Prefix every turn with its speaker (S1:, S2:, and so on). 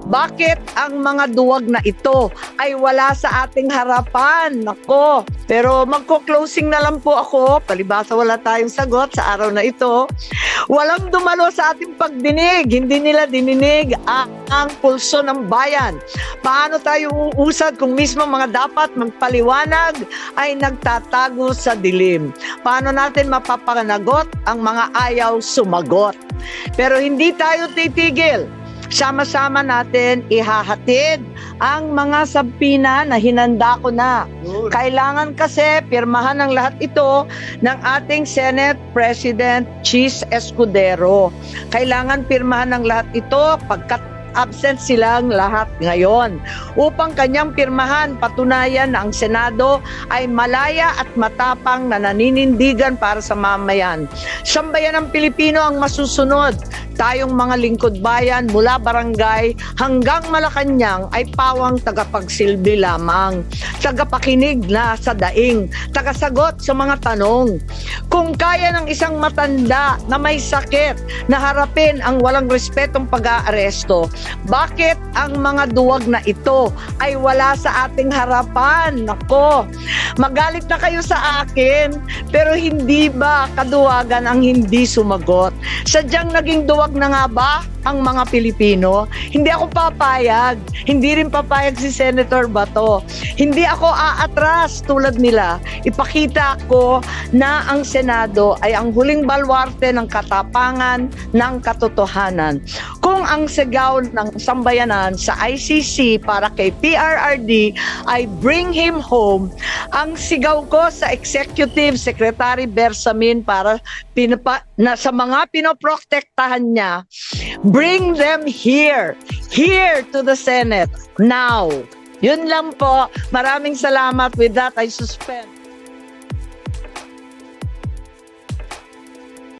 S1: Bakit ang mga duwag na ito ay wala sa ating harapan? Nako, pero magko-closing na lang po ako. Palibasa wala tayong sagot sa araw na ito. Walang dumalo sa ating pagdinig. Hindi nila dininig ang pulso ng bayan. Paano tayo uusad kung mismo mga dapat magpaliwanag ay nagtatago sa dilim? Paano natin mapapanagot ang mga ayaw sumagot? Pero hindi tayo titigil. Sama-sama natin ihahatid ang mga sabpina na hinanda ko na. Kailangan kasi pirmahan ng lahat ito ng ating Senate President Chis Escudero. Kailangan pirmahan ng lahat ito pagkat absent silang lahat ngayon. Upang kanyang pirmahan, patunayan na ang Senado ay malaya at matapang na naninindigan para sa mamayan. Sambayan ng Pilipino ang masusunod. Tayong mga lingkod bayan mula barangay hanggang Malacanang ay pawang tagapagsilbi lamang. Tagapakinig na sa daing. Tagasagot sa mga tanong. Kung kaya ng isang matanda na may sakit na harapin ang walang respetong pag-aaresto, bakit ang mga duwag na ito ay wala sa ating harapan? Nako, magalit na kayo sa akin, pero hindi ba kaduwagan ang hindi sumagot? Sadyang naging duwag na nga ba ang mga Pilipino? Hindi ako papayag. Hindi rin papayag si Senator Bato. Hindi ako aatras tulad nila. Ipakita ko na ang Senado ay ang huling balwarte ng katapangan ng katotohanan. Kung ang sigaw ng sambayanan sa ICC para kay PRRD ay bring him home, ang sigaw ko sa Executive Secretary Bersamin para sa mga pinoprotektahan niya, bring them here to the Senate now. Yun lang po. Maraming salamat. With that, I suspend.